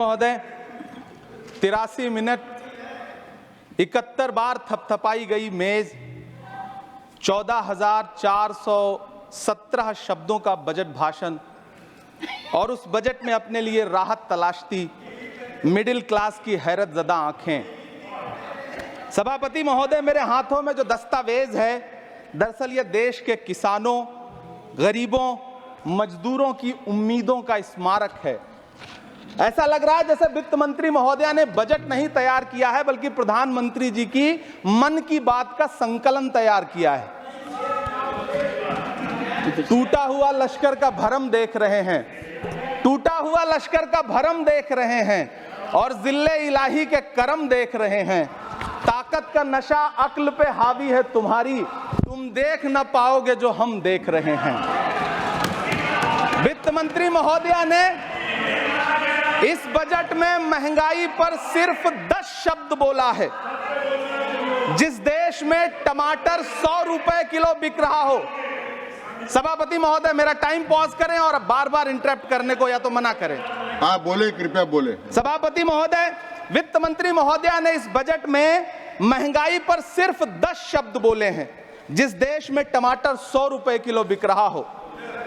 महोदय 83 मिनट 71 बार थपथपाई गई मेज 14,417 शब्दों का बजट भाषण और उस बजट में अपने लिए राहत तलाशती मिडिल क्लास की हैरतजदा आंखें। सभापति महोदय, मेरे हाथों में जो दस्तावेज है दरअसल ये देश के किसानों, गरीबों, मजदूरों की उम्मीदों का स्मारक है। ऐसा लग रहा है जैसे वित्त मंत्री महोदया ने बजट नहीं तैयार किया है बल्कि प्रधानमंत्री जी की मन की बात का संकलन तैयार किया है। टूटा हुआ लश्कर का भरम देख रहे हैं, टूटा हुआ लश्कर का भरम देख रहे हैं और जिल्ले इलाही के करम देख रहे हैं। ताकत का नशा अक्ल पे हावी है तुम्हारी, तुम देख न पाओगे जो हम देख रहे हैं। वित्त मंत्री महोदया ने इस बजट में महंगाई पर सिर्फ 10 शब्द बोला है। जिस देश में टमाटर 100 रुपए किलो बिक रहा हो। सभापति महोदय, मेरा टाइम पॉज करें और बार बार इंटरप्ट करने को या तो मना करें। हाँ बोले, कृपया बोले। सभापति महोदय, वित्त मंत्री महोदया ने इस बजट में महंगाई पर सिर्फ 10 शब्द बोले हैं। जिस देश में टमाटर 100 रुपए किलो बिक रहा हो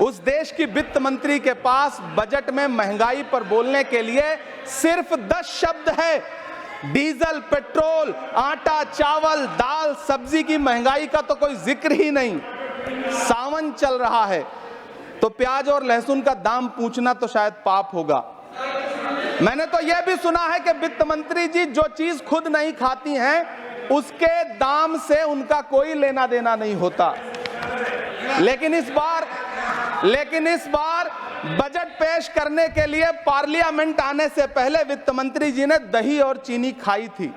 उस देश की वित्त मंत्री के पास बजट में महंगाई पर बोलने के लिए सिर्फ 10 शब्द है। डीजल, पेट्रोल, आटा, चावल, दाल, सब्जी की महंगाई का तो कोई जिक्र ही नहीं। सावन चल रहा है तो प्याज और लहसुन का दाम पूछना तो शायद पाप होगा। मैंने तो यह भी सुना है कि वित्त मंत्री जी जो चीज खुद नहीं खाती हैं उसके दाम से उनका कोई लेना देना नहीं होता। लेकिन इस बार बजट पेश करने के लिए पार्लियामेंट आने से पहले वित्त मंत्री जी ने दही और चीनी खाई थी।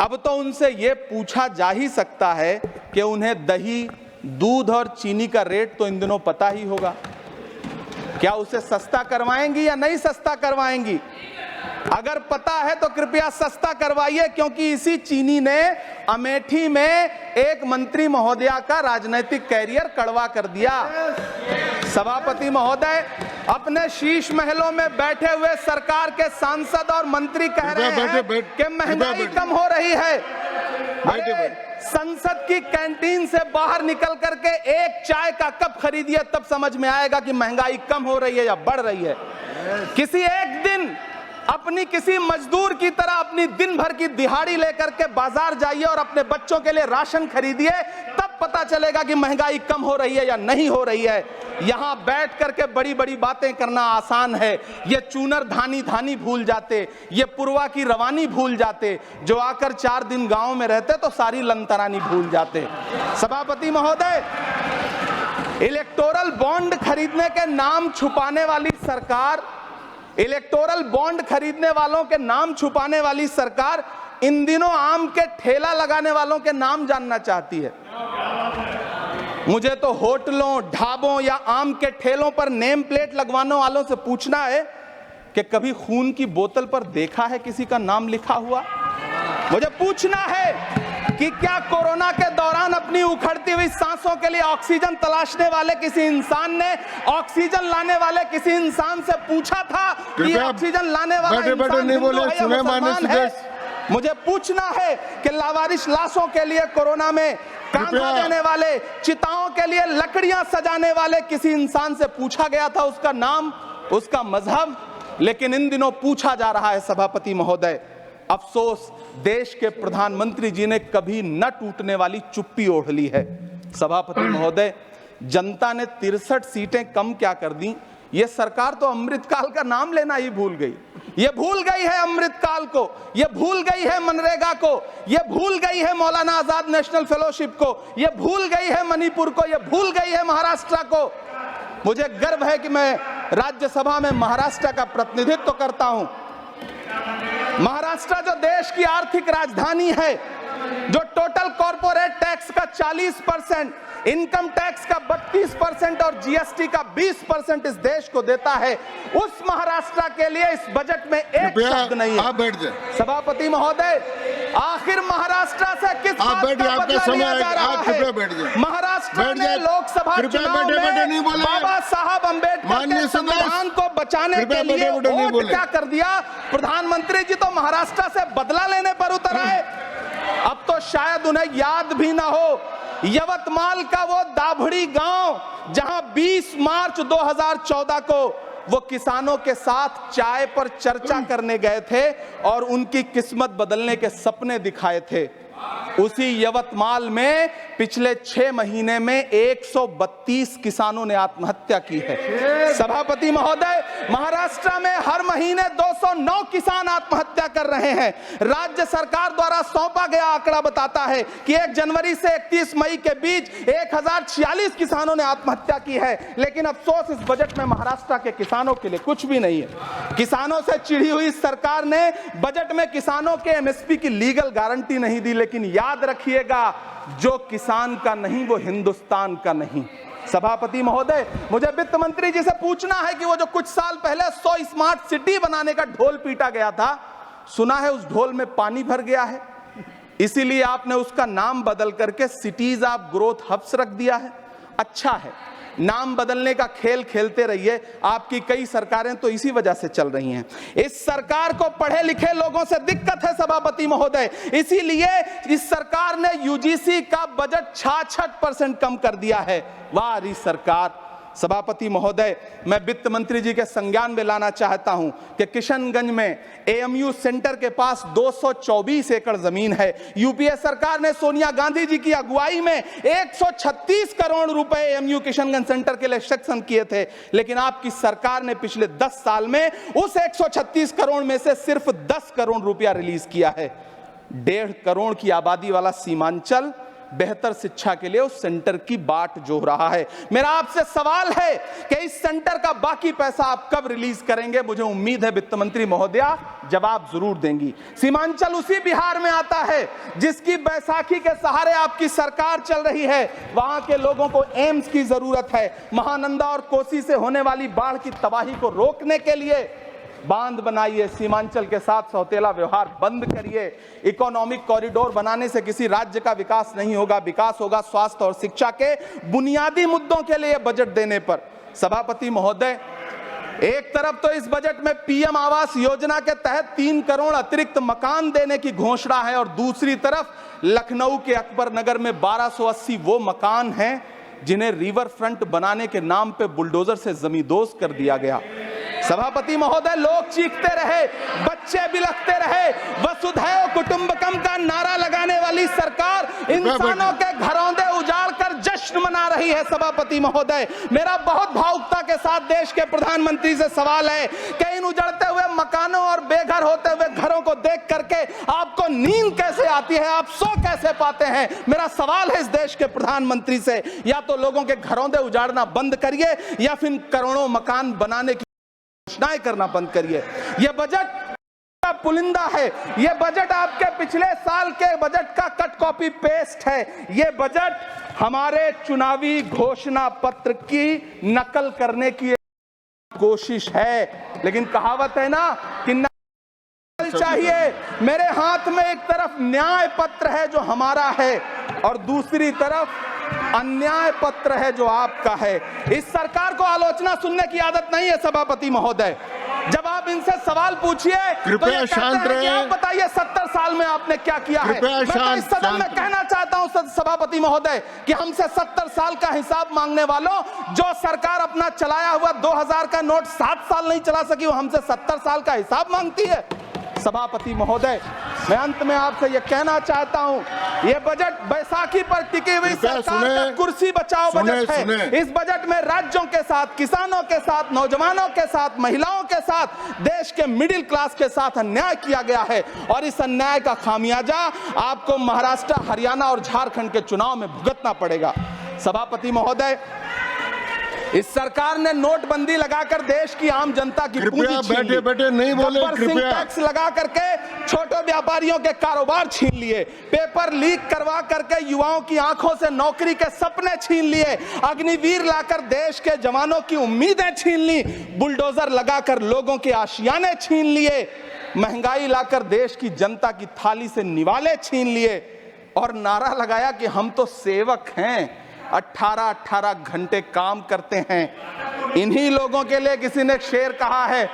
अब तो उनसे यह पूछा जा ही सकता है कि उन्हें दही, दूध और चीनी का रेट तो इन दिनों पता ही होगा। क्या उसे सस्ता करवाएंगी या नहीं सस्ता करवाएंगी? अगर पता है तो कृपया सस्ता करवाइए, क्योंकि इसी चीनी ने अमेठी में एक मंत्री महोदया का राजनीतिक कैरियर कड़वा कर दिया। सभापति महोदय, अपने शीश महलों में बैठे हुए सरकार के सांसद और मंत्री कह रहे हैं कि महंगाई कम हो रही है। संसद की कैंटीन से बाहर निकल करके एक चाय का कप खरीदिए, तब समझ में आएगा कि महंगाई कम हो रही है या बढ़ रही है। किसी एक दिन अपनी किसी मजदूर की तरह अपनी दिन भर की दिहाड़ी लेकर के बाजार जाइए और अपने बच्चों के लिए राशन खरीदिए, तब पता चलेगा कि महंगाई कम हो रही है या नहीं हो रही है। यहां बैठ करके बड़ी बड़ी बातें करना आसान है। ये चूनर धानी धानी भूल जाते, ये पुरवा की रवानी भूल जाते, जो आकर 4 दिन गांव में रहते तो सारी लंतरानी भूल जाते। सभापति महोदय, इलेक्टोरल बॉन्ड खरीदने के नाम छुपाने वाली सरकार, इलेक्टोरल बॉन्ड खरीदने वालों के नाम छुपाने वाली सरकार इन दिनों आम के ठेला लगाने वालों के नाम जानना चाहती है। मुझे तो होटलों, ढाबों या आम के ठेलों पर नेम प्लेट लगवाने वालों से पूछना है कि कभी खून की बोतल पर देखा है किसी का नाम लिखा हुआ? मुझे पूछना है कि क्या कोरोना के दौरान अपनी उखड़ती हुई सांसों के लिए ऑक्सीजन तलाशने वाले किसी इंसान ने ऑक्सीजन लाने वाले किसी इंसान से पूछा था कि ऑक्सीजन लाने वाला इंसान हिंदू है या मुसलमान है? मुझे पूछना है कि लावारिश लाशों के लिए कोरोना में कांधा देने वाले, चिताओं के लिए लकड़ियां सजाने वाले किसी इंसान से पूछा गया था उसका नाम, उसका मजहब? लेकिन इन दिनों पूछा जा रहा है। सभापति महोदय, अफसोस देश के प्रधानमंत्री जी ने कभी न टूटने वाली चुप्पी ओढ़ ली है। सभापति महोदय, जनता ने 63 सीटें कम क्या कर दी? ये सरकार तो अमृतकाल का नाम लेना ही भूल गई। ये भूल गई है अमृतकाल को, ये भूल गई है मनरेगा को, ये भूल गई है मौलाना आजाद नेशनल फेलोशिप को, ये भूल गई है मणिपुर को, ये भूल गई है महाराष्ट्र को। मुझे गर्व है कि मैं राज्यसभा में महाराष्ट्र का प्रतिनिधित्व करता हूं। महाराष्ट्र जो देश की आर्थिक राजधानी है, जो टोटल कॉर्पोरेट टैक्स का 40%, इनकम टैक्स का 32% और जीएसटी का 20% इस देश को देता है, उस महाराष्ट्र के लिए इस बजट में एक शब्द नहीं है। आप बैठ जाए। सभापति महोदय, आखिर महाराष्ट्र से किस बात का बदला लिया जा रहा है? महाराष्ट्र महाराष्ट्र बैठ ने जाए। लोकसभा कृपया चुनाव बैठे-बैठे नहीं में बोले। बाबा साहब अम्बेडकर माननीय के संविधान को बचाने के कृपया लिए बैठे-बैठे नहीं वोट बोले। क्या कर दिया। प्रधानमंत्री जी तो महाराष्ट्र से बदला लेने पर उतर आए। अब तो शायद उन्हें याद भी ना हो यवतमाल का वो दाभड़ी गांव जहां 20 मार्च 2014 को वो किसानों के साथ चाय पर चर्चा करने गए थे और उनकी किस्मत बदलने के सपने दिखाए थे। उसी यवतमाल में पिछले 6 महीने में 132 किसानों ने आत्महत्या की है। सभापति महोदय, महाराष्ट्र में हर महीने 209 किसान आत्महत्या कर रहे हैं। राज्य सरकार द्वारा सौंपा गया आंकड़ा बताता है कि 1 जनवरी से 31 मई के बीच 1046 किसानों ने आत्महत्या की है। लेकिन अफसोस, इस बजट में महाराष्ट्र के किसानों के लिए कुछ भी नहीं है। किसानों से चिढ़ी हुई सरकार ने बजट में किसानों के एमएसपी की लीगल गारंटी नहीं दी। लेकिन याद रखिएगा, जो किसान का नहीं वो हिंदुस्तान का नहीं। सभापति महोदय, मुझे वित्त मंत्री जी से पूछना है कि वो जो कुछ साल पहले 100 स्मार्ट सिटी बनाने का ढोल पीटा गया था, सुना है उस ढोल में पानी भर गया है, इसीलिए आपने उसका नाम बदल करके सिटीज ऑफ ग्रोथ हब्स रख दिया है। अच्छा है, नाम बदलने का खेल खेलते रहिए। आपकी कई सरकारें तो इसी वजह से चल रही हैं। इस सरकार को पढ़े लिखे लोगों से दिक्कत है सभापति महोदय, इसीलिए इस सरकार ने यूजीसी का बजट 66% कम कर दिया है। वाह रही सरकार। सभापति महोदय, मैं वित्त मंत्री जी के संज्ञान में लाना चाहता हूं कि किशनगंज में एएमयू सेंटर के पास 224 एकड़ जमीन है। यूपीए सरकार ने सोनिया गांधी जी की अगुवाई में 136 करोड़ रुपए एएमयू किशनगंज सेंटर के लिए सेक्शन किए थे। लेकिन आपकी सरकार ने पिछले 10 साल में उस 136 करोड़ में से सिर्फ 10 करोड़ रुपया रिलीज किया है। 1.5 करोड़ की आबादी वाला सीमांचल बेहतर शिक्षा के लिए उस सेंटर की बाट जोह रहा है। मेरा आपसे सवाल है कि इस सेंटर का बाकी पैसा आप कब रिलीज करेंगे। मुझे उम्मीद है वित्त मंत्री महोदया जवाब जरूर देंगी। सीमांचल उसी बिहार में आता है जिसकी बैसाखी के सहारे आपकी सरकार चल रही है। वहां के लोगों को एम्स की जरूरत है। महानंदा और कोसी से होने वाली बाढ़ की तबाही को रोकने के लिए बांध बनाइए, सीमांचल के साथ सौतेला व्यवहार बंद करिए। इकोनॉमिक कॉरिडोर बनाने से किसी राज्य का विकास नहीं होगा। विकास होगा स्वास्थ्य और शिक्षा के बुनियादी मुद्दों के लिए बजट देने पर। सभापति महोदय, एक तरफ तो इस बजट में पीएम आवास योजना के तहत 3 करोड़ अतिरिक्त मकान देने की घोषणा है और दूसरी तरफ लखनऊ के अकबर नगर में 1280 वो मकान हैं जिन्हें रिवर फ्रंट बनाने के नाम पे बुलडोजर से जमींदोज कर दिया गया। सभापति महोदय, लोग चीखते रहे, बच्चे बिलखते रहे, वसुधैव कुटुंबकम का नारा लगाने वाली सरकार इंसानों के घरौंदे उजाड़ कर जश्न मना रही है। सभापति महोदय, मेरा बहुत भावुकता के साथ देश के प्रधानमंत्री से सवाल है कि इन उजड़ते हुए मकानों और बेघर होते हुए घरों को देख करके आपको नींद कैसे आती है, आप सो कैसे पाते हैं। मेरा सवाल है इस देश के प्रधानमंत्री से, या तो लोगों के घरौंदे उजाड़ना बंद करिए या फिर करोड़ों मकान बनाने की घोषणाएं करना बंद करिए। यह बजट पुलिंदा है। यह बजट आपके पिछले साल के बजट का कट कॉपी पेस्ट है। यह बजट हमारे चुनावी घोषणा पत्र की नकल करने की कोशिश है। लेकिन कहावत है ना कि नकल चाहिए। मेरे हाथ में एक तरफ न्याय पत्र है जो हमारा है और दूसरी तरफ अन्याय पत्र है जो आपका है। इस सरकार को आलोचना सुनने की आदत नहीं है सभापति महोदय। जब आप इनसे सवाल पूछिए तो ये शांत कहते हैं कि रहे। आप बताइए 70 साल में आपने क्या किया है। मैं तो इस सदन में कहना चाहता हूं सभापति महोदय कि हमसे 70 साल का हिसाब मांगने वालों, जो सरकार अपना चलाया हुआ 2000 का नोट 7 साल नहीं चला सकी, वो हमसे 70 साल का हिसाब मांगती है। सभापति महोदय, मैं अंत में आपसे यह कहना चाहता हूं, यह बजट बैसाखी पर टिकी हुई सरकार का कुर्सी बचाओ बजट है। इस बजट में राज्यों के साथ, किसानों के साथ, नौजवानों के साथ, महिलाओं के साथ, देश के मिडिल क्लास के साथ अन्याय किया गया है और इस अन्याय का खामियाजा आपको महाराष्ट्र, हरियाणा और झारखंड के चुनाव में भुगतना पड़ेगा। सभापति महोदय, इस सरकार ने नोटबंदी लगाकर देश की आम जनता की पूंजी छीन ली। बैठे नहीं बोले, कृपया। टैक्स लगा करके छोटे व्यापारियों के कारोबार छीन लिए, पेपर लीक करवा करके युवाओं की आंखों से नौकरी के सपने छीन लिए, अग्निवीर लाकर देश के जवानों की उम्मीदें छीन ली, बुलडोजर लगाकर लोगों के आशियाने छीन लिए, महंगाई लाकर देश की जनता की थाली से निवाले छीन लिए और नारा लगाया कि हम तो सेवक हैं। 18-18 घंटे काम करते हैं। इन्हीं लोगों के लिए किसी ने शेर कहा है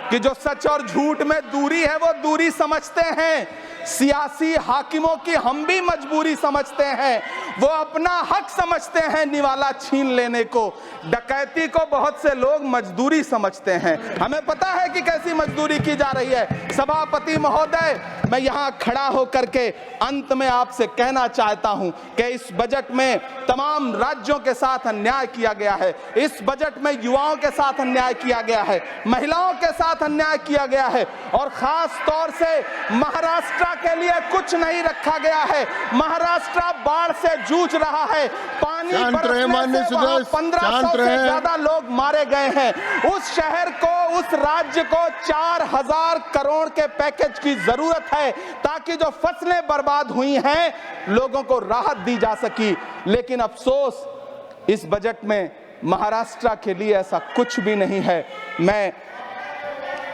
कि जो सच और झूठ में दूरी है वो दूरी समझते हैं, सियासी हाकिमों की हम भी मजबूरी समझते हैं। वो अपना हक समझते हैं निवाला छीन लेने को, डकैती को बहुत से लोग मजदूरी समझते हैं। हमें पता है कि कैसी मजदूरी की जा रही है। सभापति महोदय, मैं यहाँ खड़ा होकर के अंत में आपसे कहना चाहता हूँ कि इस बजट में तमाम राज्यों के साथ अन्याय किया गया है। इस बजट में युवाओं के साथ अन्याय किया गया है, महिलाओं के साथ अन्याय किया गया है, और खास तौर से महाराष्ट्र के लिए कुछ नहीं रखा गया है। महाराष्ट्र बाढ़ से जूझ रहा है, पानी बरसने से वहां 1500 से ज्यादा लोग मारे गए हैं। उस शहर को, उस राज्य को 4000 करोड़ के पैकेज की जरूरत है ताकि जो फसलें बर्बाद हुई हैं लोगों को राहत दी जा सकी। लेकिन अफसोस, इस बजट में महाराष्ट्र के लिए ऐसा कुछ भी नहीं है। मैं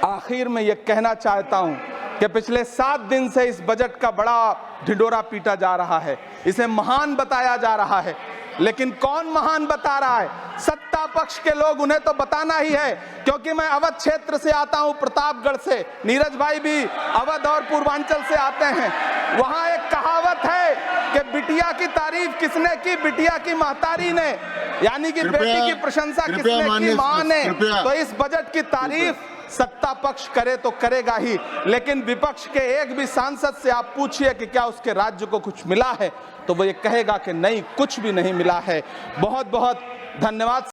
आखिर में यह कहना चाहता हूं कि पिछले 7 दिन से इस बजट का बड़ा ढिंढोरा पीटा जा रहा है, इसे महान बताया जा रहा है। लेकिन कौन महान बता रहा है? सत्ता पक्ष के लोग, उन्हें तो बताना ही है। क्योंकि मैं अवध क्षेत्र से आता हूं, प्रतापगढ़ से, नीरज भाई भी अवध और पूर्वांचल से आते हैं। वहां एक कहावत है कि बिटिया की तारीफ किसने की? बिटिया की महतारी ने, यानी कि बेटी की प्रशंसा किसने की? मां ने। तो इस बजट की तारीफ सत्ता पक्ष करे तो करेगा ही, लेकिन विपक्ष के एक भी सांसद से आप पूछिए कि क्या उसके राज्य को कुछ मिला है, तो वो ये कहेगा कि नहीं, कुछ भी नहीं मिला है। बहुत बहुत धन्यवाद।